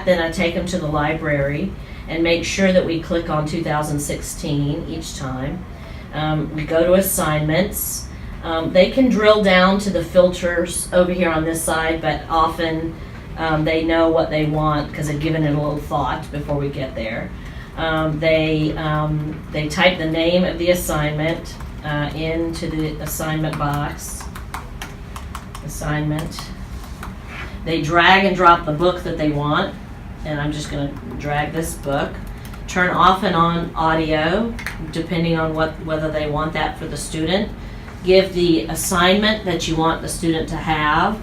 then I take them to the library and make sure that we click on 2016 each time. We go to assignments. They can drill down to the filters over here on this side, but often they know what they want because they've given it a little thought before we get there. They type the name of the assignment into the assignment box. Assignment. They drag and drop the book that they want, and I'm just going to drag this book. Turn off and on audio, depending on whether they want that for the student. Give the assignment that you want the student to have,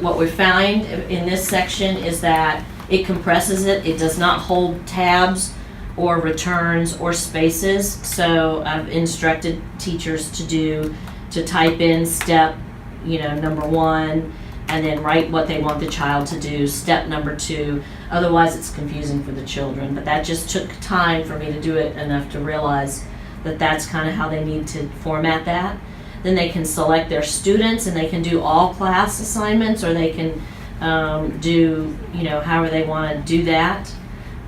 what we find in this section is that it compresses it. It does not hold tabs or returns or spaces. So I've instructed teachers to type in step, number 1, and then write what they want the child to do, step number 2. Otherwise it's confusing for the children. But that just took time for me to do it enough to realize that that's kind of how they need to format that. Then they can select their students, and they can do all class assignments, or they can do, however they want to do that.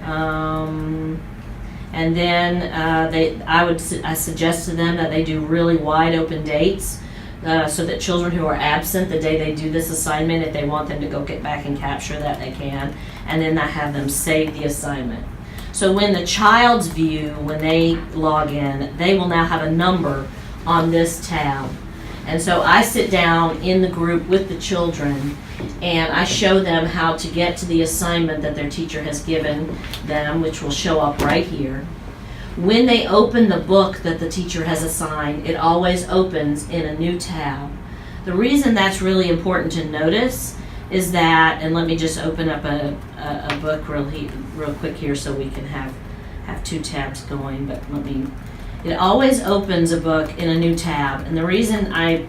And then I suggest to them that they do really wide open dates, so that children who are absent the day they do this assignment, if they want them to go get back and capture that, they can. And then I have them save the assignment. So when the child's view, when they log in, they will now have a number on this tab. And so I sit down in the group with the children and I show them how to get to the assignment that their teacher has given them, which will show up right here. When they open the book that the teacher has assigned, it always opens in a new tab. The reason that's really important to notice is that, and let me just open up a book real quick here so we can have 2 tabs going, but it always opens a book in a new tab. And the reason I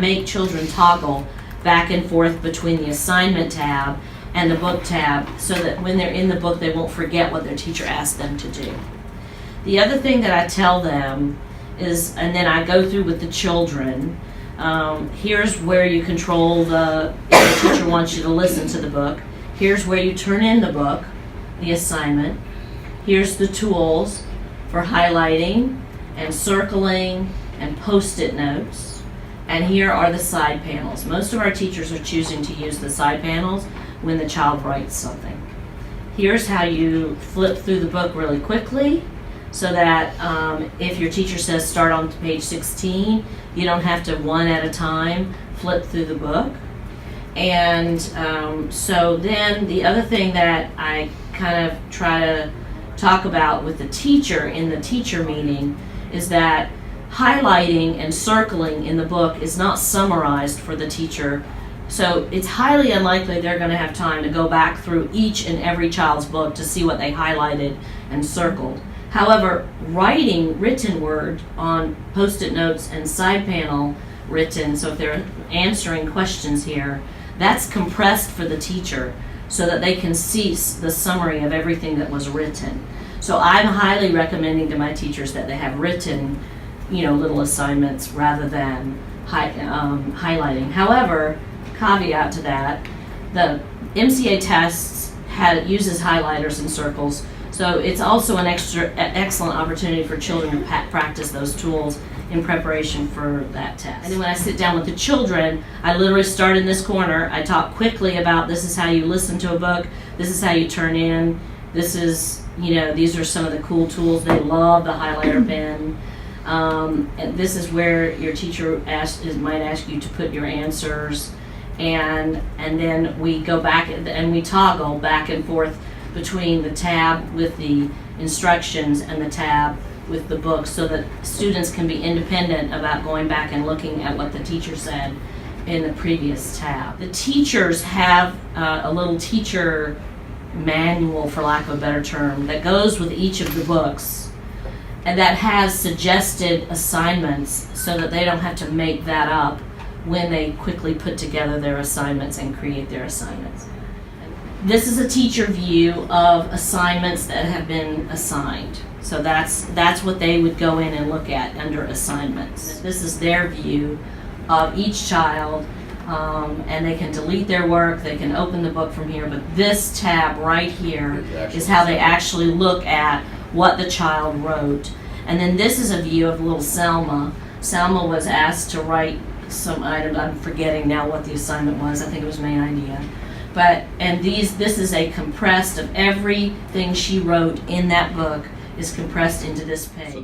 make children toggle back and forth between the assignment tab and the book tab so that when they're in the book they won't forget what their teacher asked them to do. The other thing that I tell them is, and then I go through with the children, here's where you control if the teacher wants you to listen to the book. Here's where you turn in the book, the assignment. Here's the tools for highlighting and circling and post-it notes. And here are the side panels. Most of our teachers are choosing to use the side panels when the child writes something. Here's how you flip through the book really quickly so that if your teacher says start on page 16, you don't have to one at a time flip through the book. And so then the other thing that I kind of try to talk about with the teacher in the teacher meeting is that highlighting and circling in the book is not summarized for the teacher. So it's highly unlikely they're going to have time to go back through each and every child's book to see what they highlighted and circled. However, writing written word on post-it notes and side panel written, so if they're answering questions here, that's compressed for the teacher so that they can see the summary of everything that was written. So I'm highly recommending to my teachers that they have written, little assignments rather than highlighting. However, caveat to that, the MCA tests uses highlighters and circles, so it's also an excellent opportunity for children to practice those tools in preparation for that test. And then when I sit down with the children, I literally start in this corner. I talk quickly about this is how you listen to a book, this is how you turn in, this is, these are some of the cool tools. They love the highlighter pen. And this is where your teacher might ask you to put your answers. And then we go back and we toggle back and forth between the tab with the instructions and the tab with the book so that students can be independent about going back and looking at what the teacher said in the previous tab. The teachers have a little teacher manual, for lack of a better term, that goes with each of the books and that has suggested assignments so that they don't have to make that up when they quickly put together their assignments and create their assignments. This is a teacher view of assignments that have been assigned. So that's what they would go in and look at under assignments. This is their view of each child and they can delete their work, they can open the book from here, but this tab right here is how they actually look at what the child wrote. And then this is a view of little Selma. Selma was asked to write some items. I'm forgetting now what the assignment was. I think it was main idea. This is a compressed of everything she wrote in that book is compressed into this page.